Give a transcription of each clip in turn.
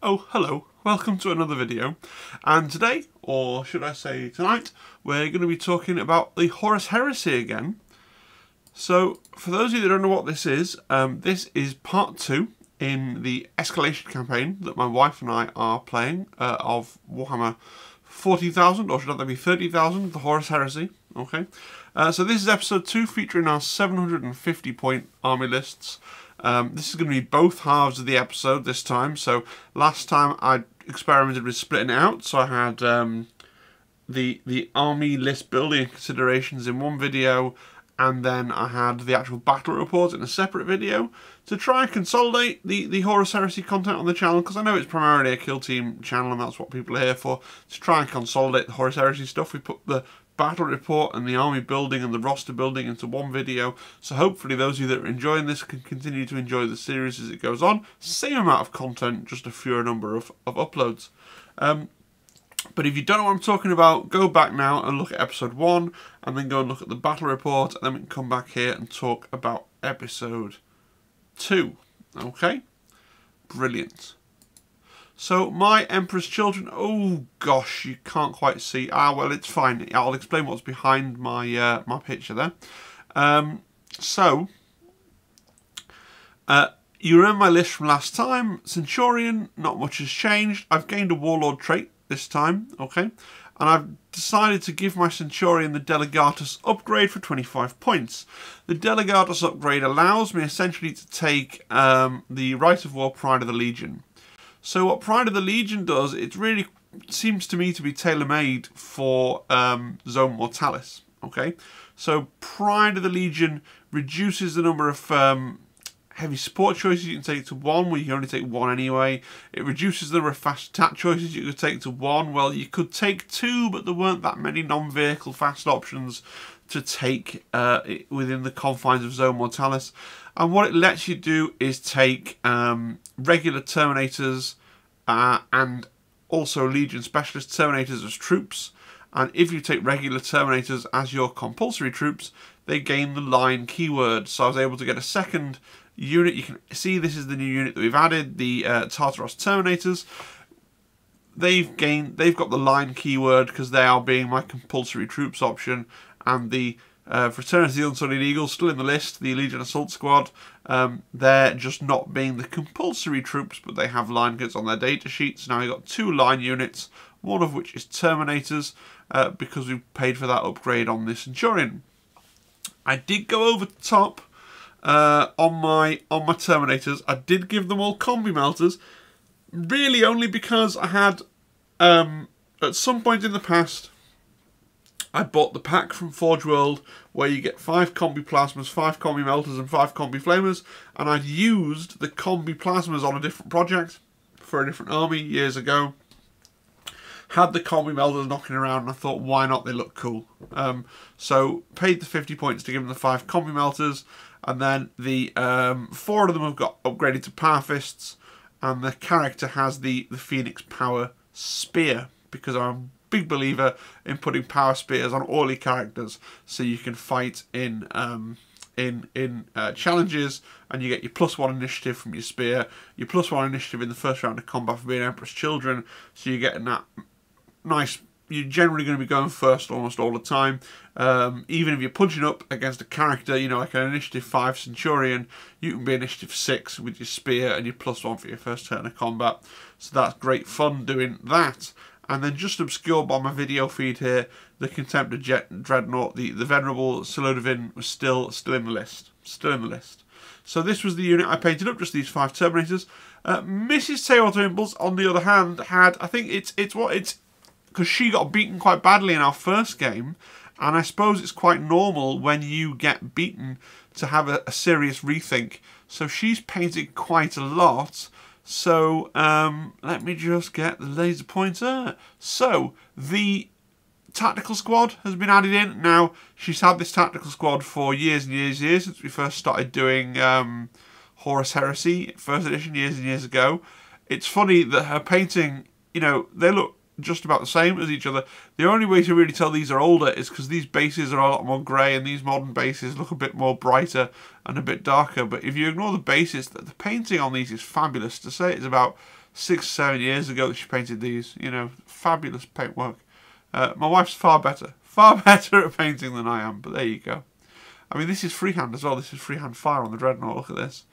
Oh, hello, welcome to another video, and today, or should I say tonight, we're going to be talking about the Horus Heresy again. So, for those of you that don't know what this is part 2 in the escalation campaign that my wife and I are playing of Warhammer 40,000, or should that be 30,000, the Horus Heresy, okay? So this is episode 2 featuring our 750 point army lists. This is going to be both halves of the episode this time. So last time I experimented with splitting it out. So I had the army list building considerations in one video, and then I had the actual battle report in a separate video to try and consolidate the Horus Heresy content on the channel, because I know it's primarily a kill team channel and that's what people are here for, to try and consolidate the Horus Heresy stuff. We put the battle report and the army building and the roster building into one video, so hopefully those of you that are enjoying this can continue to enjoy the series as it goes on. Same amount of content, just a fewer number of uploads. But if you don't know what I'm talking about, go back now and look at episode 1 and then go and look at the battle report, and then we can come back here and talk about episode 2. Okay? Brilliant. So, my Emperor's Children, oh gosh, you can't quite see. Well, it's fine. I'll explain what's behind my my picture there. You remember my list from last time. Centurion, not much has changed. I've gained a Warlord trait this time, okay? And I've decided to give my Centurion the Delegatus upgrade for 25 points. The Delegatus upgrade allows me essentially to take the Right of War Pride of the Legion. So what Pride of the Legion does, it really seems to me to be tailor-made for Zone Mortalis, okay? So Pride of the Legion reduces the number of heavy support choices you can take to 1, where you can only take 1 anyway. It reduces the number of fast attack choices you could take to 1. Well, you could take 2, but there weren't that many non-vehicle fast options to take within the confines of Zone Mortalis. And what it lets you do is take regular Terminators and also Legion Specialist Terminators as troops. And if you take regular Terminators as your compulsory troops, they gain the line keyword. So I was able to get a second unit. You can see this is the new unit that we've added, the Tartaros Terminators. They've got the line keyword because they are being my compulsory troops option, and the Fraternity of the Unsullied Eagles still in the list, the Legion Assault Squad. They're just not being the compulsory troops, but they have line kits on their data sheets. Now we've got 2 line units, one of which is Terminators, because we paid for that upgrade on the Centurion. I did go over the top on my Terminators. I did give them all combi melters, really only because I had at some point in the past I bought the pack from Forge World where you get 5 combi plasmas, 5 combi melters and 5 combi flamers, and I'd used the combi plasmas on a different project for a different army years ago. Had the combi melters knocking around and I thought, why not, they look cool. So paid the 50 points to give them the 5 combi melters, and then the 4 of them have got upgraded to Power Fists, and the character has the Phoenix Power Spear, because I'm a big believer in putting power spears on all your characters so you can fight in challenges, and you get your +1 initiative from your spear, your +1 initiative in the first round of combat for being Emperor's Children, so you're getting that nice. You're generally going to be going first almost all the time. Even if you're punching up against a character, you know, like an Initiative 5 Centurion, you can be Initiative 6 with your spear and your +1 for your first turn of combat. So that's great fun doing that. And then just obscured by my video feed here, the Contemptor Dreadnought, the Venerable Silodovin was still in the list. Still in the list. So this was the unit I painted up, just these 5 Terminators. Mrs. Teoto Impulse, on the other hand, had, I think it's because she got beaten quite badly in our first game, and I suppose it's quite normal when you get beaten to have a serious rethink. So she's painted quite a lot. So let me just get the laser pointer. So the tactical squad has been added in. Now, she's had this tactical squad for years and years and years, since we first started doing Horus Heresy, first edition, years and years ago. It's funny that her painting, you know, they look just about the same as each other. The only way to really tell these are older is because these bases are a lot more grey and these modern bases look a bit more brighter and a bit darker. But if you ignore the bases, the painting on these is fabulous. To say it's about 6, 7 years ago that she painted these. You know, fabulous paintwork. My wife's far better at painting than I am, but there you go. I mean, this is freehand as well. This is freehand fire on the Dreadnought. Look at this.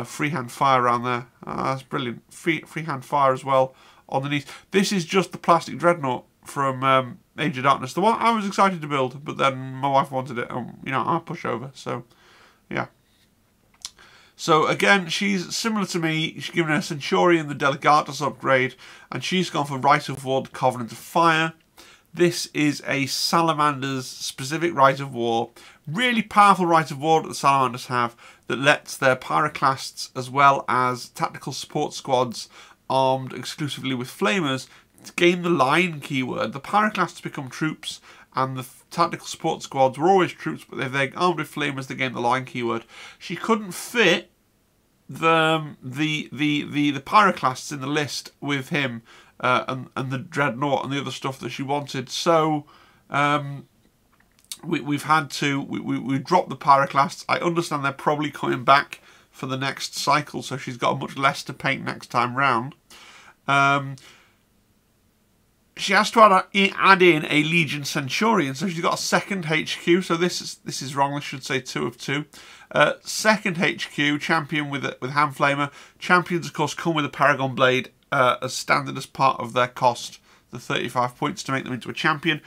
Freehand fire around there. That's brilliant. Freehand fire as well underneath. This is just the plastic Dreadnought from Age of Darkness. The one I was excited to build, but then my wife wanted it. And, you know, I'll push over. So, yeah. So, again, she's similar to me. She's given her Centurion the Delegatus upgrade, and she's gone for Rite of War, the Covenant of Fire. This is a Salamander's specific Rite of War. Really powerful Rite of War that the Salamanders have that lets their Pyroclasts as well as tactical support squads armed exclusively with Flamers to gain the line keyword. The Pyroclasts become troops and the tactical support squads were always troops, but if they're armed with Flamers they gain the line keyword. She couldn't fit the Pyroclasts in the list with him. And the Dreadnought and the other stuff that she wanted. So we've had to we dropped the Pyroclasts. I understand they're probably coming back for the next cycle, so she's got much less to paint next time round. She has to add in a Legion Centurion, so she's got a second HQ. So this is wrong. I should say 2 of 2. Second HQ champion with Hand Flamer. Champions, of course, come with a Paragon Blade. As standard as part of their cost, the 35 points to make them into a champion.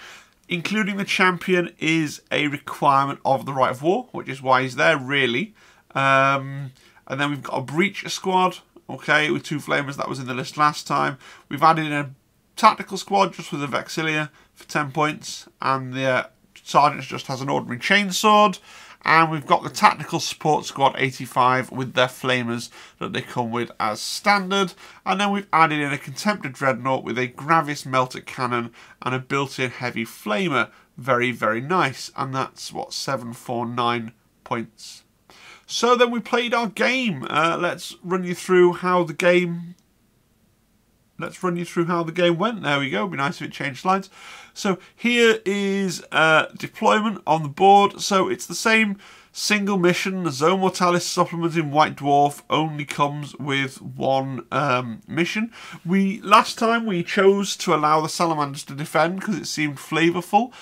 Including the champion is a requirement of the Rite of War, which is why he's there, really. And then we've got a Breacher squad, okay, with 2 Flamers. That was in the list last time. We've added in a tactical squad just with a Vexilia for 10 points. And the Sergeant just has an ordinary chainsword. And we've got the Tactical Support Squad 85 with their Flamers that they come with as standard. And then we've added in a Contemptor Dreadnought with a Gravis Melter Cannon and a built-in Heavy Flamer. Very, very nice. And that's, what, 749 points. So then we played our game. Let's run you through how the game... went. There we go. It'd be nice if it changed slides. So here is deployment on the board. So it's the same single mission. The Zone Mortalis supplement in White Dwarf only comes with 1 mission. Last time we chose to allow the Salamanders to defend because it seemed flavourful.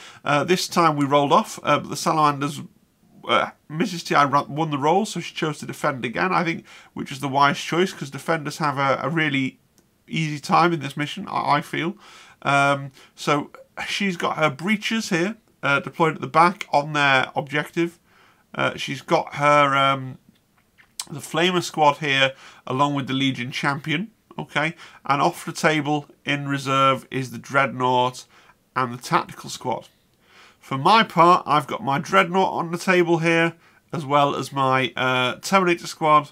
This time we rolled off, but the Salamanders... Mrs. T.I. won the roll, so she chose to defend again, I think, which is the wise choice because defenders have a really easy time in this mission, I feel. So she's got her breaches here deployed at the back on their objective. She's got her the Flamer squad here along with the Legion champion. Okay, and off the table in reserve is the Dreadnought and the tactical squad. For my part, I've got my Dreadnought on the table here as well as my Terminator squad.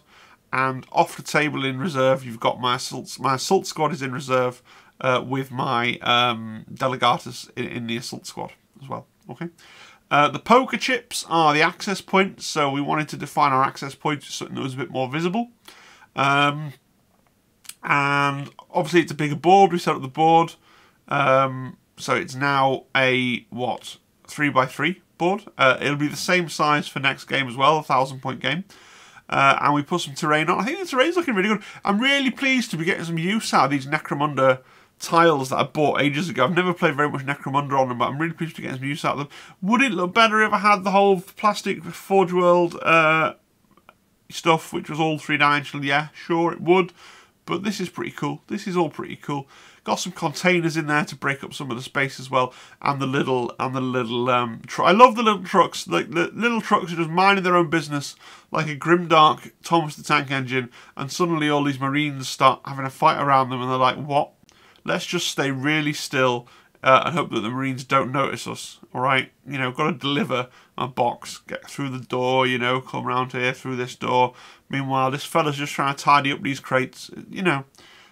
And off the table in reserve, you've got my assault squad is in reserve with my Delegatus in the assault squad as well. Okay. The poker chips are the access points, so we wanted to define our access points with something that was a bit more visible. And obviously it's a bigger board. We set up the board, so it's now a 3x3 board. It'll be the same size for next game as well, a 1,000-point game. And we put some terrain on. I think the terrain's looking really good. I'm really pleased to be getting some use out of these Necromunda tiles that I bought ages ago. I've never played very much Necromunda on them, but I'm really pleased to get some use out of them. Would it look better if I had the whole plastic Forge World stuff, which was all 3-dimensional? Yeah, sure it would. But this is pretty cool. This is all pretty cool. Got some containers in there to break up some of the space as well, and the little I love the little trucks. Like the little trucks are just minding their own business, like a grimdark Thomas the Tank Engine, and suddenly all these Marines start having a fight around them, and they're like, "What? Let's just stay really still and hope that the Marines don't notice us." All right, you know, got to deliver a box, get through the door, you know, come around here through this door. Meanwhile, this fella's just trying to tidy up these crates, you know.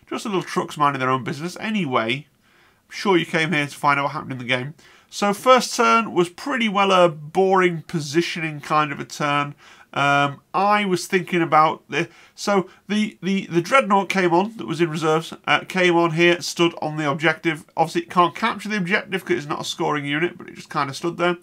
Just a little trucks minding their own business. Anyway, I'm sure you came here to find out what happened in the game. So first turn was pretty well a boring positioning kind of a turn. I was thinking about this. So the Dreadnought came on, that was in reserves, came on here, stood on the objective. Obviously it can't capture the objective because it's not a scoring unit, but it just kind of stood there.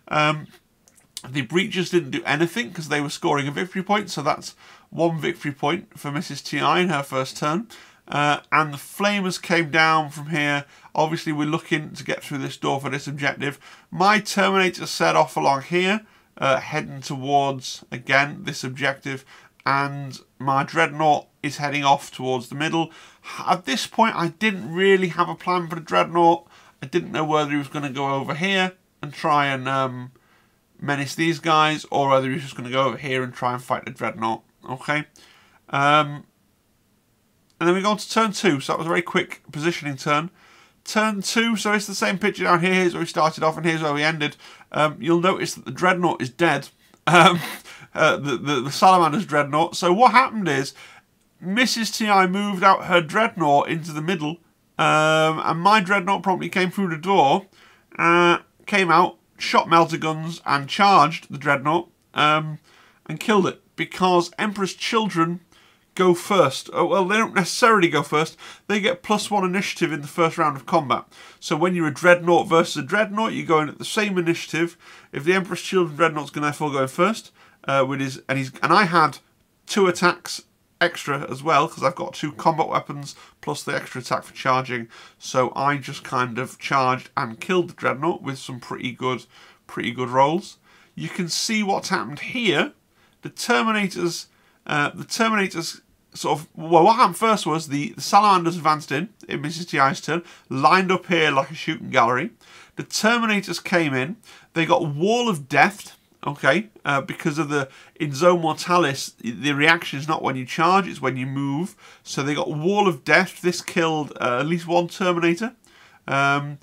The Breachers didn't do anything because they were scoring a victory point, so that's 1 victory point for Mrs. T.I. in her first turn. and the flamers came down from here. Obviously, we're looking to get through this door for this objective. My Terminator set off along here, heading towards, again, this objective, and my Dreadnought is heading off towards the middle. At this point, I didn't really have a plan for the Dreadnought. I didn't know whether he was going to go over here and try and menace these guys, or whether he was just going to go over here and try and fight the Dreadnought. Okay. And then we go on to turn 2, so that was a very quick positioning turn. Turn 2, so it's the same picture down here. Here's where we started off and here's where we ended. You'll notice that the Dreadnought is dead. The Salamander's Dreadnought. So what happened is, Mrs. T.I. moved out her Dreadnought into the middle, and my Dreadnought promptly came through the door, came out, shot melter guns and charged the Dreadnought, and killed it, because Emperor's children go first. Oh, well, they don't necessarily go first. They get +1 initiative in the first round of combat. So when you're a Dreadnought versus a Dreadnought, you go in at the same initiative. If the Emperor's children Dreadnought's going to therefore go in first, and I had 2 attacks extra as well, because I've got 2 combat weapons plus the extra attack for charging. So I just kind of charged and killed the Dreadnought with some pretty good rolls. You can see what's happened here. The Terminators sort of, well, what happened first was the Salamanders advanced in Mrs. T.I.'s turn, lined up here like a shooting gallery. The Terminators came in. They got Wall of Death, okay, because of in Zone Mortalis, the reaction is not when you charge, it's when you move. So they got Wall of Death. This killed at least 1 Terminator. Then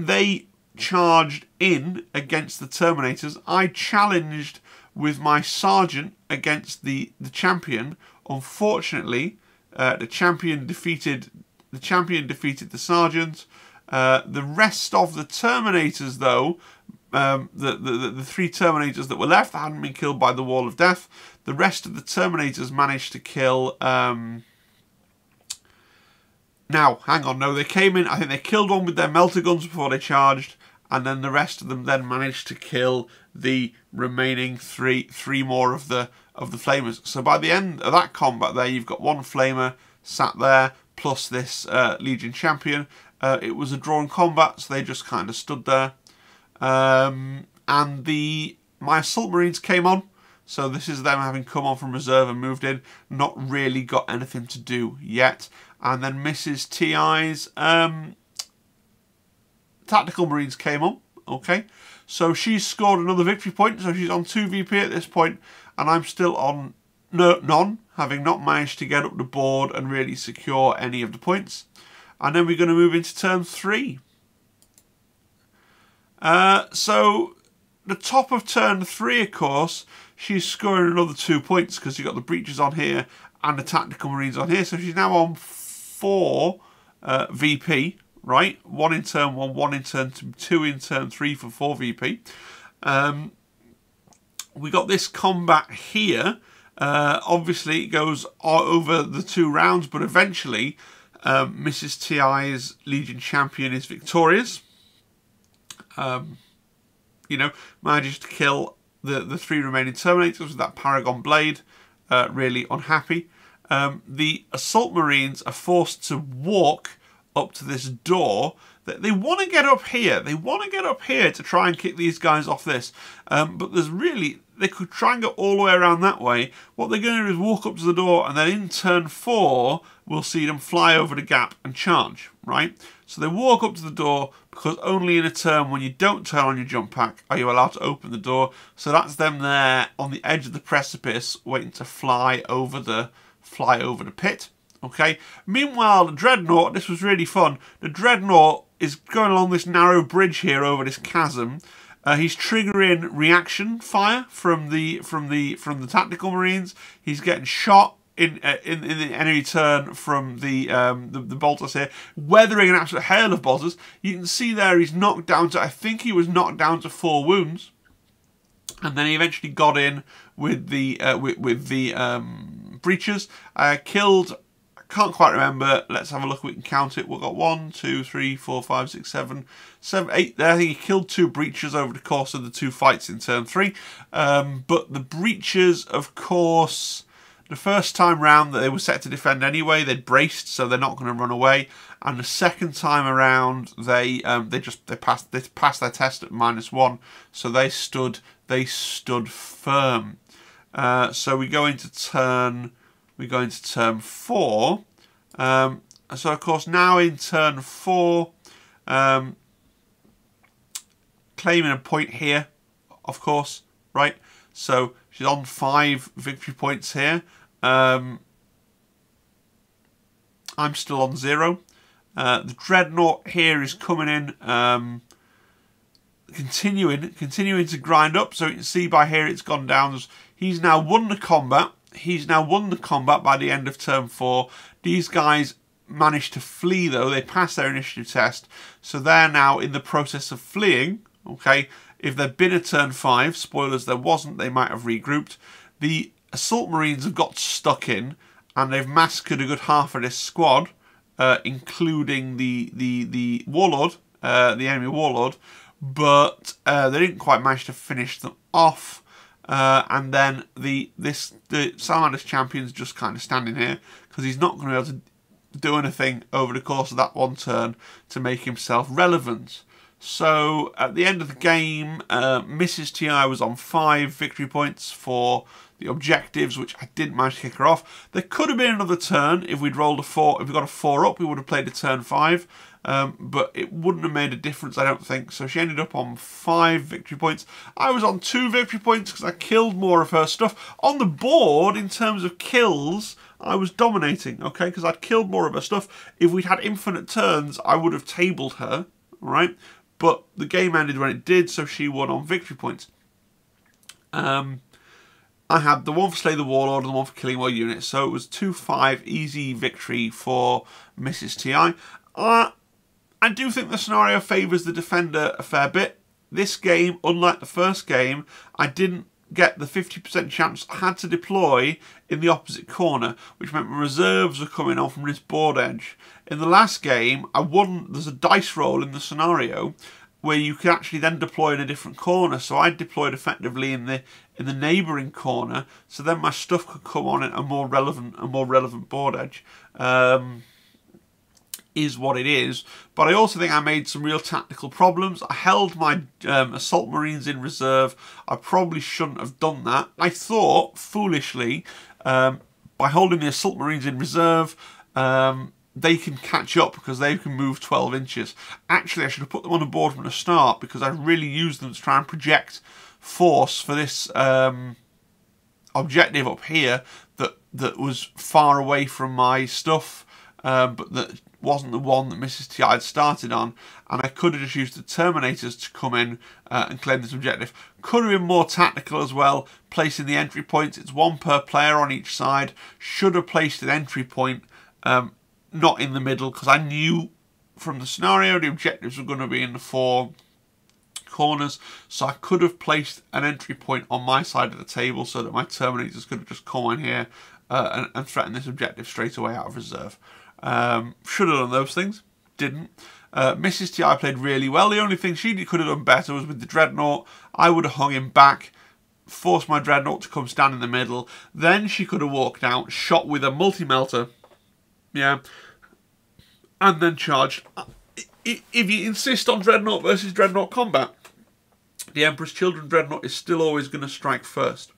they charged in against the Terminators. I challenged with my Sergeant against the champion. Unfortunately, the champion defeated the Sergeant. The rest of the Terminators, though, the 3 Terminators that were left that hadn't been killed by the Wall of Death, the rest of the Terminators managed to kill. Now, hang on, no, they came in. I think they killed 1 with their melter guns before they charged, and then the rest of them then managed to kill the remaining three more of the flamers. So by the end of that combat there, you've got 1 flamer sat there, plus this Legion champion. It was a drawn combat, so they just kind of stood there. And my assault marines came on. So this is them having come on from reserve and moved in. Not really got anything to do yet. And then Mrs. T.I.'s tactical marines came on. Okay. So she's scored another victory point. So she's on 2 VP at this point. And I'm still on none, having not managed to get up the board and really secure any of the points. And then we're going to move into turn 3. So the top of turn 3, of course, she's scoring another 2 points because you've got the breaches on here and the tactical marines on here. So she's now on 4 VP, right? 1 in turn 1, 1 in turn 2, 2 in turn 3 for 4 VP. We got this combat here. Obviously, it goes over the 2 rounds, but eventually Mrs. T.I.'s Legion champion is victorious. You know, manages to kill the 3 remaining Terminators with that Paragon Blade. Really unhappy. The Assault Marines are forced to walk up to this door. They want to get up here. They want to get up here to try and kick these guys off this. But there's really... They could try and go all the way around that way. What they're going to do is walk up to the door, and then in turn 4, we'll see them fly over the gap and charge, right? So they walk up to the door, because only in a turn when you don't turn on your jump pack are you allowed to open the door. So that's them there on the edge of the precipice, waiting to fly over the pit. Okay. Meanwhile, the Dreadnought, this was really fun. The Dreadnought is going along this narrow bridge here over this chasm. He's triggering reaction fire from the tactical marines. He's getting shot in the enemy turn from the bolters here, weathering an absolute hail of bolters. You can see there he's knocked down to, I think he was knocked down to 4 wounds, and then he eventually got in with the breaches. Killed. Can't quite remember. Let's have a look. We can count it. We've got 1, 2, 3, 4, 5, 6, 7, 8 there. I think he killed 2 breaches over the course of the 2 fights in turn 3. But the breaches, of course, The first time round that they were set to defend anyway, they braced, so they're not going to run away. And the second time around, they passed their test at -1, so they stood firm. So we go into turn 4. So of course now in turn 4, claiming a point here, of course, right? So she's on 5 victory points here. I'm still on 0. The Dreadnought here is coming in, continuing to grind up. So you can see by here it's gone down. He's now won the combat. By the end of turn 4. These guys managed to flee though. They passed their initiative test, so they're now in the process of fleeing. Okay, if there'd been a turn 5, spoilers, there wasn't, they might have regrouped. The Assault Marines have got stuck in, and they've massacred a good half of this squad, including the Warlord, the enemy Warlord, but they didn't quite manage to finish them off. And then the Salamanders Champion's just kind of standing here, because he's not going to be able to do anything over the course of that one turn to make himself relevant. So at the end of the game, Mrs. TI was on 5 victory points for the objectives, which I didn't manage to kick her off. There could have been another turn if we'd rolled a 4. If we got a 4 up, we would have played a turn 5, but it wouldn't have made a difference, I don't think. So she ended up on 5 victory points. I was on 2 victory points because I killed more of her stuff. On the board, in terms of kills, I was dominating, okay, because I'd killed more of her stuff. If we'd had infinite turns, I would have tabled her, right? But the game ended when it did, so she won on victory points. I had the one for Slay the Warlord and the one for killing more units, so it was 2-5 easy victory for Mrs. TI. I do think the scenario favours the defender a fair bit. This game, unlike the first game, I didn't get the 50% chance I had to deploy in the opposite corner, which meant my reserves were coming on from this board edge. In the last game, I won. There's a dice roll in the scenario where you can actually then deploy in a different corner. So I deployed effectively in the neighbouring corner, so then my stuff could come on at a more relevant board edge. Is what it is, but I also think I made some real tactical problems. I held my Assault Marines in reserve. I probably shouldn't have done that. I thought, foolishly, by holding the Assault Marines in reserve, they can catch up because they can move 12 inches. Actually, I should have put them on the board from the start because I really used them to try and project force for this objective up here that was far away from my stuff, but that wasn't the one that Mrs. TI had started on, and I could have just used the Terminators to come in and claim this objective. Could have been more tactical as well, placing the entry points. It's 1 per player on each side. Should have placed an entry point not in the middle, because I knew from the scenario the objectives were going to be in the 4 corners, so I could have placed an entry point on my side of the table so that my Terminators could have just come in here and threaten this objective straight away out of reserve. Should have done those things, didn't. Mrs. TI played really well. The only thing she could have done better was with the Dreadnought. I would have hung him back, forced my Dreadnought to come stand in the middle. Then she could have walked out, shot with a multi-melter, yeah, and then charged. If you insist on Dreadnought versus Dreadnought combat, the Emperor's Children Dreadnought is still always going to strike first,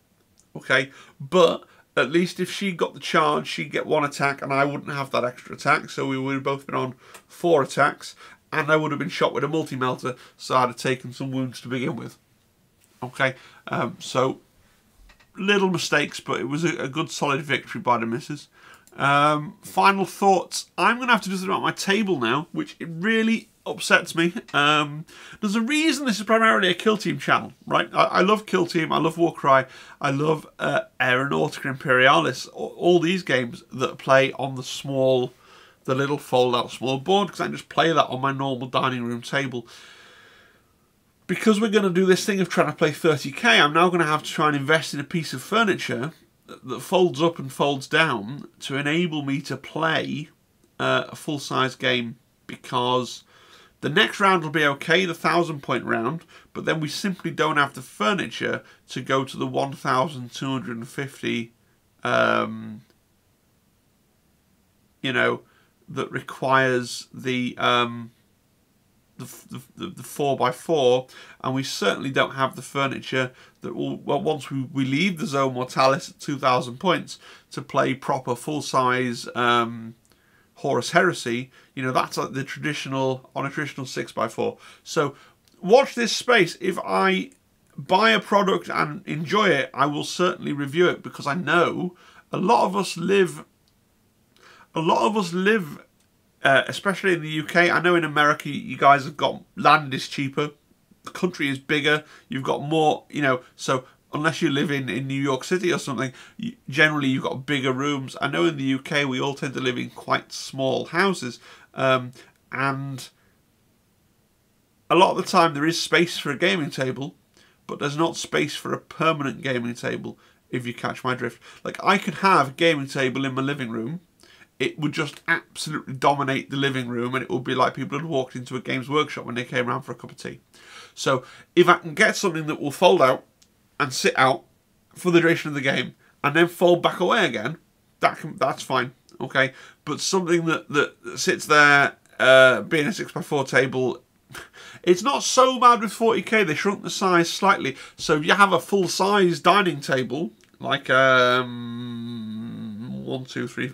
okay? But at least if she got the charge, she'd get 1 attack, and I wouldn't have that extra attack, so we would have both been on 4 attacks, and I would have been shot with a multi-melter, so I'd have taken some wounds to begin with. Okay, so little mistakes, but it was a good solid victory by the missus. Final thoughts. I'm going to have to do something about my table now, which it really upsets me. There's a reason this is primarily a kill team channel, right? I love kill team, I love Warcry, I love Aeronautica Imperialis, all these games that play on the little fold out small board, because I can just play that on my normal dining room table. Because we're going to do this thing of trying to play 30k, I'm now going to have to try and invest in a piece of furniture that folds up and folds down to enable me to play a full-size game, because the next round will be okay, the 1,000-point round, but then we simply don't have the furniture to go to the 1,250 you know, that requires the 4x4, and we certainly don't have the furniture that will, well, once we leave the Zone Mortalis at 2,000 points to play proper full-size Horus Heresy. You know, that's like the traditional, on a traditional 6x4. So watch this space. If I buy a product and enjoy it, I will certainly review it, because I know a lot of us live, especially in the UK. I know in America you guys have got, land is cheaper, the country is bigger, you've got more, you know, so unless you live in New York City or something, generally you've got bigger rooms. I know in the UK we all tend to live in quite small houses, and a lot of the time there is space for a gaming table, but there's not space for a permanent gaming table, if you catch my drift. Like, I could have a gaming table in my living room, it would just absolutely dominate the living room, and it would be like people had walked into a Games Workshop when they came around for a cup of tea. So if I can get something that will fold out and sit out for the duration of the game, and then fold back away again, that's fine, okay? But something that sits there, being a 6x4 table, it's not so bad with 40k. They shrunk the size slightly. So if you have a full-size dining table, like a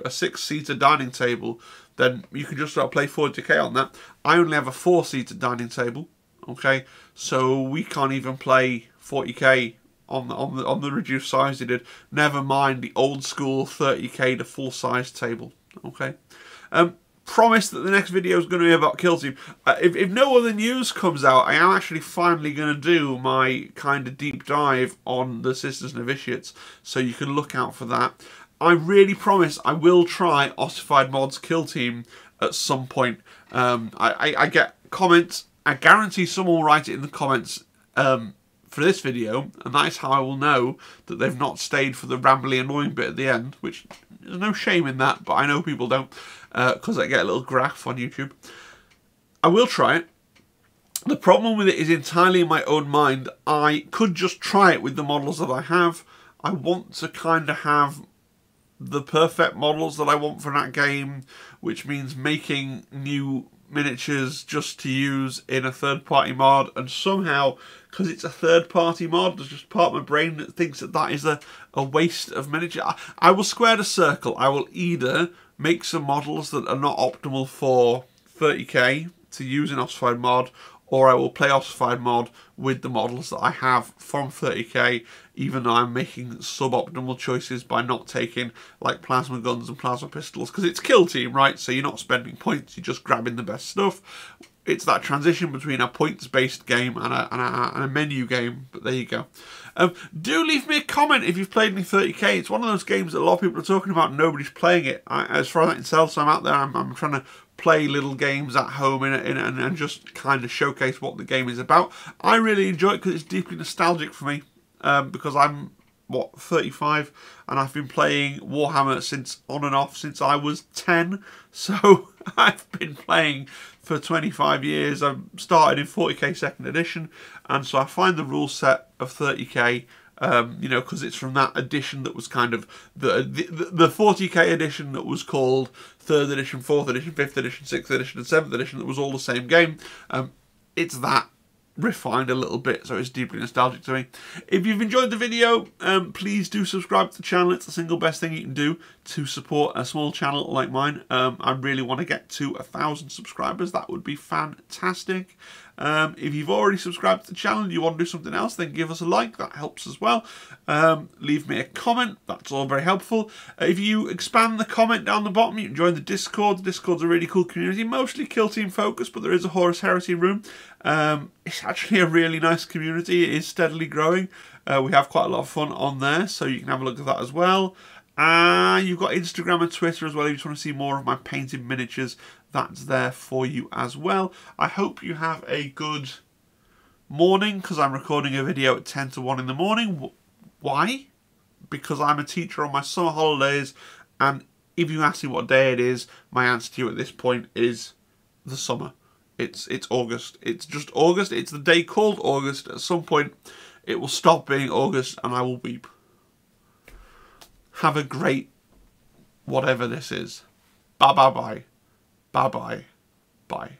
6-seater dining table, then you can just start play 40k on that. I only have a 4-seater dining table, okay? So we can't even play 40k on the reduced size they did. Never mind the old school 30k to full-size table, okay? Promise that the next video is going to be about Kill Team. If no other news comes out, I am actually finally going to do my kind of deep dive on the Sisters Novitiates, so you can look out for that. I really promise I will try Ossified Mod's Kill Team at some point. I get comments. I guarantee someone will write it in the comments for this video, and that is how I will know that they've not stayed for the rambly, annoying bit at the end, which there's no shame in that, but I know people don't, because I get a little graph on YouTube. I will try it. The problem with it is entirely in my own mind. I could just try it with the models that I have. I want to kind of have the perfect models that I want for that game, which means making new miniatures just to use in a third-party mod, and somehow, because it's a third-party mod, there's just part of my brain that thinks that that is a waste of miniature. I will square the circle. I will either make some models that are not optimal for 30k to use in Ossified Mod, or I will play Ossified Mod with the models that I have from 30k, even though I'm making suboptimal choices by not taking like plasma guns and plasma pistols, because it's Kill Team, right? So you're not spending points, you're just grabbing the best stuff. It's that transition between a points-based game and a menu game, but there you go. Do leave me a comment if you've played any 30k. It's one of those games that a lot of people are talking about and nobody's playing it. As far as I can tell, so I'm out there, I'm trying to play little games at home and just kind of showcase what the game is about. I really enjoy it because it's deeply nostalgic for me, because I'm, what, 35, and I've been playing Warhammer since on and off since I was 10, so I've been playing for 25 years. I started in 40k 2nd edition, and so I find the rule set of 30k, you know, because it's from that edition that was kind of the 40k edition that was called 3rd edition, 4th edition, 5th edition, 6th edition and 7th edition, that was all the same game. It's that refined a little bit, so it's deeply nostalgic to me. If you've enjoyed the video, please do subscribe to the channel. It's the single best thing you can do to support a small channel like mine. I really want to get to 1,000 subscribers. That would be fantastic. If you've already subscribed to the channel and you want to do something else, then give us a like. That helps as well. Leave me a comment. That's all very helpful. If you expand the comment down the bottom, you can join the Discord. The Discord's a really cool community, mostly Kill Team focused, but there is a Horus Heresy room. It's actually a really nice community. It is steadily growing. We have quite a lot of fun on there, so you can have a look at that as well. You've got Instagram and Twitter as well if you just want to see more of my painted miniatures. That's there for you as well. I hope you have a good morning, because I'm recording a video at 10 to 1 in the morning. Why? Because I'm a teacher on my summer holidays, and if you ask me what day it is, my answer to you at this point is the summer. It's August. It's just August. It's the day called August. At some point, it will stop being August, and I will weep. Have a great whatever this is. Bye bye bye. Bye bye. Bye.